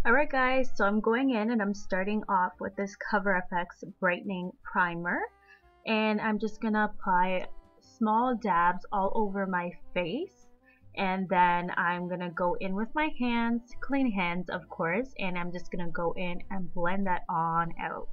Alright guys, so I'm going in and I'm starting off with this Cover FX brightening primer, and I'm just gonna apply small dabs all over my face, and then I'm gonna go in with my hands, clean hands of course, and I'm just gonna go in and blend that on out.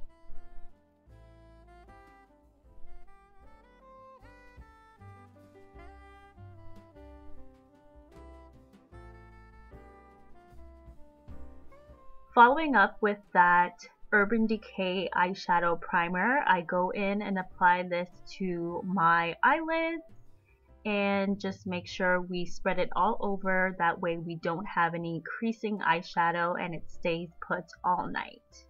Following up with that Urban Decay eyeshadow primer, I go in and apply this to my eyelids and just make sure we spread it all over. That way we don't have any creasing eyeshadow and it stays put all night.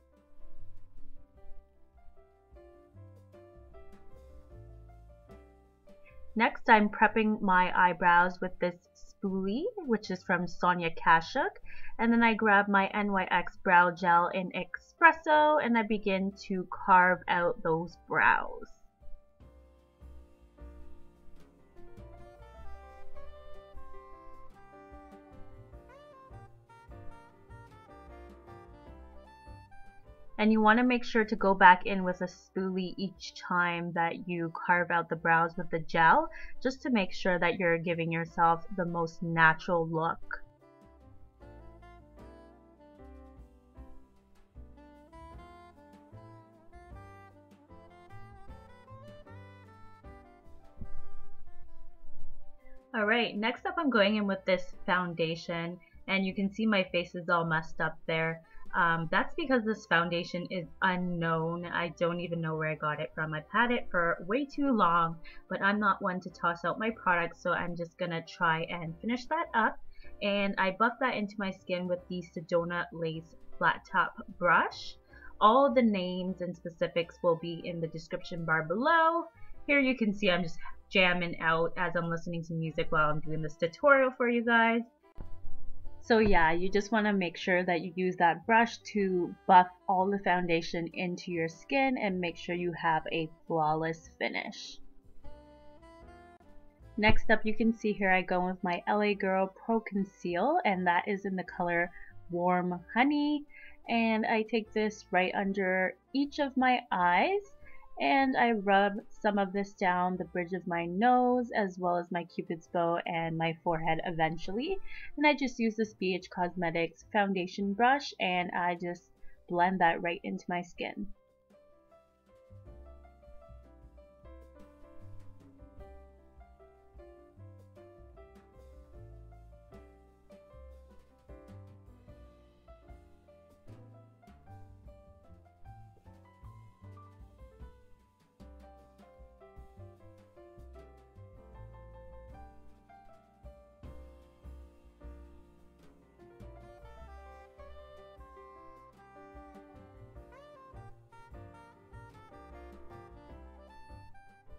Next, I'm prepping my eyebrows with this spoolie, which is from Sonia Kashuk, and then I grab my NYX brow gel in espresso and I begin to carve out those brows. And you want to make sure to go back in with a spoolie each time that you carve out the brows with the gel, just to make sure that you're giving yourself the most natural look. Alright, next up I'm going in with this foundation, and you can see my face is all messed up there. That's because this foundation is unknown. I don't even know where I got it from. I've had it for way too long, but I'm not one to toss out my products, so I'm just gonna try and finish that up. And I buff that into my skin with the Sedona Lace Flat Top Brush. All the names and specifics will be in the description bar below. Here you can see I'm just jamming out as I'm listening to music while I'm doing this tutorial for you guys. So yeah, you just want to make sure that you use that brush to buff all the foundation into your skin and make sure you have a flawless finish. Next up, you can see here I go with my LA Girl Pro Conceal, and that is in the color Warm Honey, and I take this right under each of my eyes and I rub some of this down the bridge of my nose as well as my cupid's bow and my forehead eventually. And I just use this BH Cosmetics foundation brush and I just blend that right into my skin.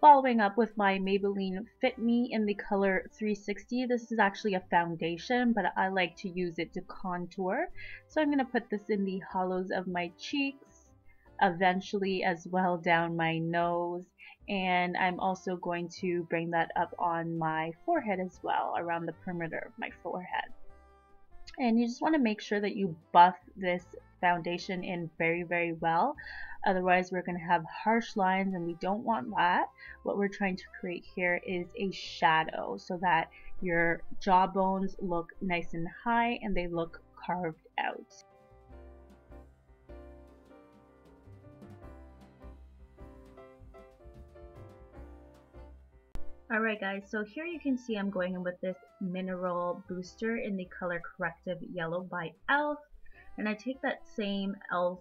Following up with my Maybelline Fit Me in the color 360. This is actually a foundation, but I like to use it to contour. So I'm going to put this in the hollows of my cheeks, eventually as well down my nose, and I'm also going to bring that up on my forehead as well, around the perimeter of my forehead. And you just want to make sure that you buff this foundation in very well. Otherwise we're going to have harsh lines and we don't want that. What we're trying to create here is a shadow so that your jawbones look nice and high and they look carved out. Alright guys, so here you can see I'm going in with this mineral booster in the color Corrective Yellow by e.l.f. And I take that same e.l.f.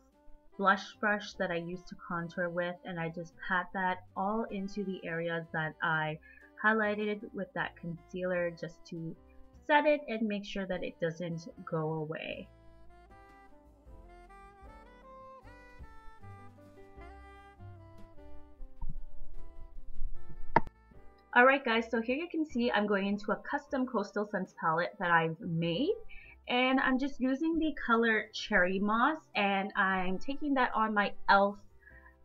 blush brush that I used to contour with and I just pat that all into the areas that I highlighted with that concealer just to set it and make sure that it doesn't go away. Alright guys, so here you can see I'm going into a custom Coastal Scents palette that I've made. And I'm just using the color Cherry Moss and I'm taking that on my e.l.f.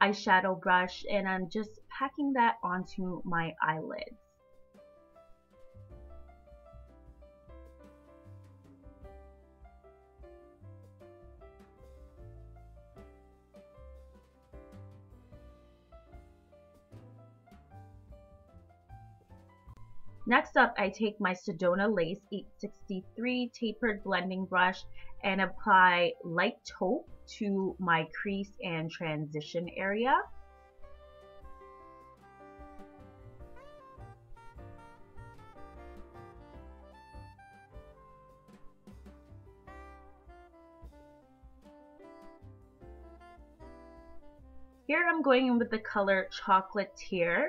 eyeshadow brush and I'm just packing that onto my eyelids. Next up, I take my Sedona Lace 863 tapered blending brush and apply light taupe to my crease and transition area. Here I'm going in with the color Choclatier,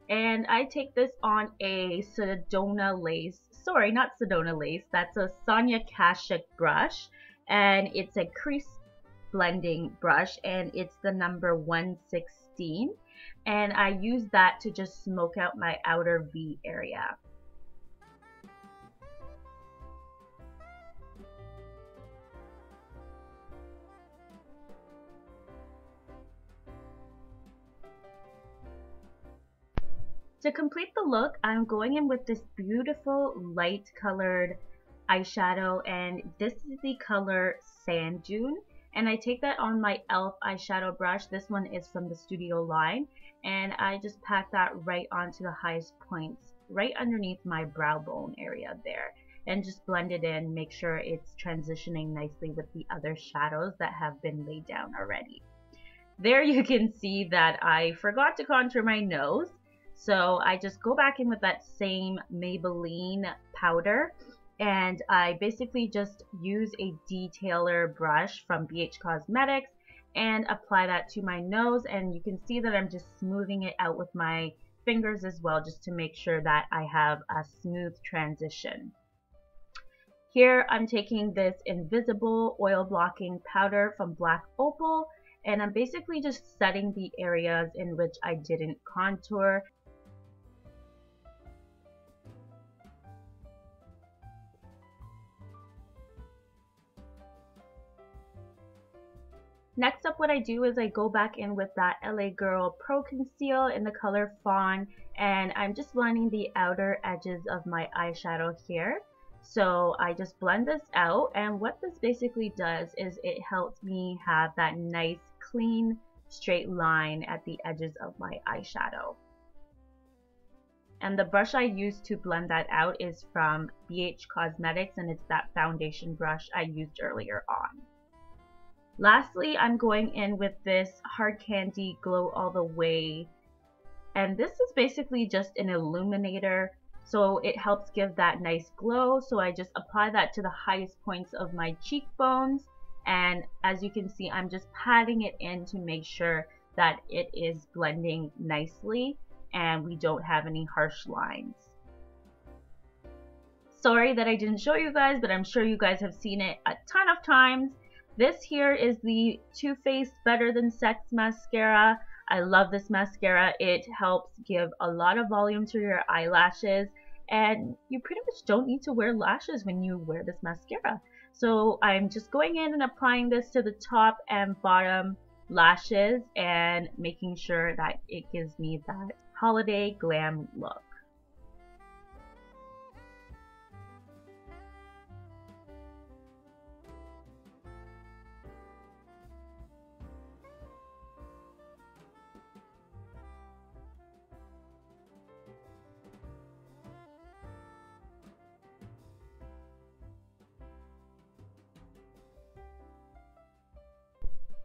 and I take this on a Sedona Lace, sorry, not Sedona Lace, that's a Sonia Kashuk brush, and it's a crease blending brush, and it's the number 116, and I use that to just smoke out my outer V area. To complete the look, I'm going in with this beautiful light colored eyeshadow, and this is the color Sand Dune, and I take that on my e.l.f. eyeshadow brush. This one is from the Studio line, and I just pack that right onto the highest points, right underneath my brow bone area there, and just blend it in, make sure it's transitioning nicely with the other shadows that have been laid down already. There you can see that I forgot to contour my nose. So I just go back in with that same Maybelline powder, and I basically just use a detailer brush from BH Cosmetics and apply that to my nose, and you can see that I'm just smoothing it out with my fingers as well, just to make sure that I have a smooth transition. Here I'm taking this invisible oil blocking powder from Black Opal, and I'm basically just setting the areas in which I didn't contour. Next up, what I do is I go back in with that LA Girl Pro Conceal in the color Fawn, and I'm just blending the outer edges of my eyeshadow here. So I just blend this out, and what this basically does is it helps me have that nice, clean, straight line at the edges of my eyeshadow. And the brush I use to blend that out is from BH Cosmetics, and it's that foundation brush I used earlier on. Lastly, I'm going in with this Hard Candy Glow All the Way, and this is basically just an illuminator, so it helps give that nice glow. So I just apply that to the highest points of my cheekbones, and as you can see, I'm just patting it in to make sure that it is blending nicely and we don't have any harsh lines. Sorry that I didn't show you guys, but I'm sure you guys have seen it a ton of times. This here is the Too Faced Better Than Sex mascara. I love this mascara. It helps give a lot of volume to your eyelashes, and you pretty much don't need to wear lashes when you wear this mascara. So I'm just going in and applying this to the top and bottom lashes and making sure that it gives me that holiday glam look.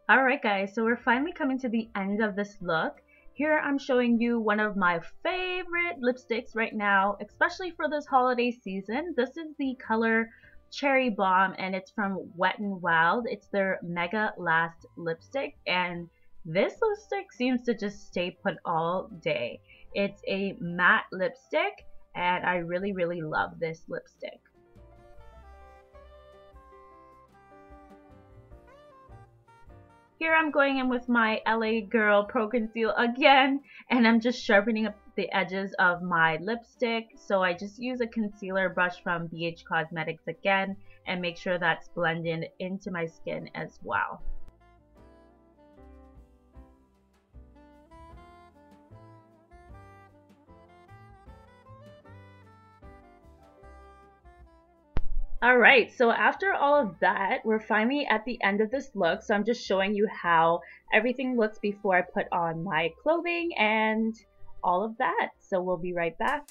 Alright guys, so we're finally coming to the end of this look. Here I'm showing you one of my favorite lipsticks right now, especially for this holiday season. This is the color Cherry Bomb, and it's from Wet n Wild. It's their Mega Last lipstick, and this lipstick seems to just stay put all day. It's a matte lipstick, and I really love this lipstick. Here I'm going in with my LA Girl Pro Conceal again, and I'm just sharpening up the edges of my lipstick. So I just use a concealer brush from BH Cosmetics again and make sure that's blended into my skin as well. Alright, so after all of that, we're finally at the end of this look. So I'm just showing you how everything looks before I put on my clothing and all of that. So we'll be right back.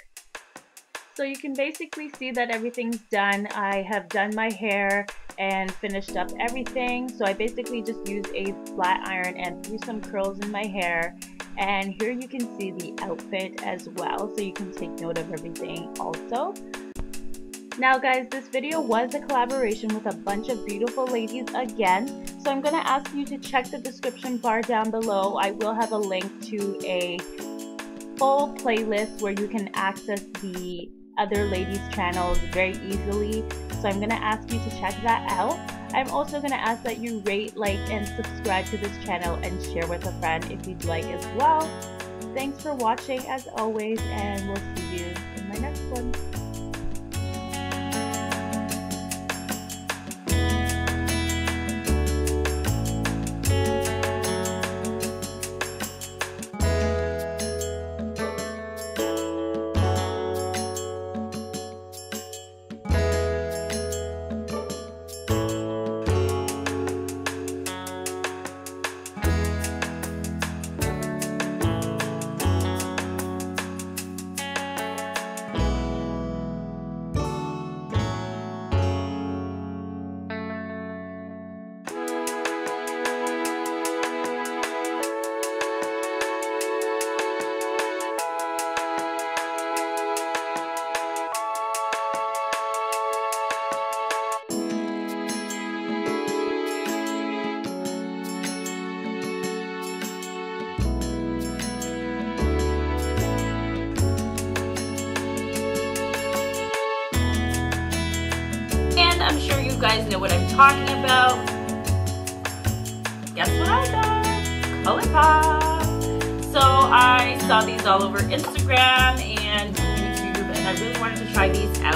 So you can basically see that everything's done. I have done my hair and finished up everything. So I basically just used a flat iron and threw some curls in my hair. And here you can see the outfit as well, so you can take note of everything also. Now guys, this video was a collaboration with a bunch of beautiful ladies again. So I'm going to ask you to check the description bar down below. I will have a link to a full playlist where you can access the other ladies' channels very easily. So I'm going to ask you to check that out. I'm also going to ask that you rate, like, and subscribe to this channel and share with a friend if you'd like as well. Thanks for watching as always, and we'll see you in my next one. I'm sure you guys know what I'm talking about. Guess what I got? ColourPop. So I saw these all over Instagram and YouTube, and I really wanted to try these out.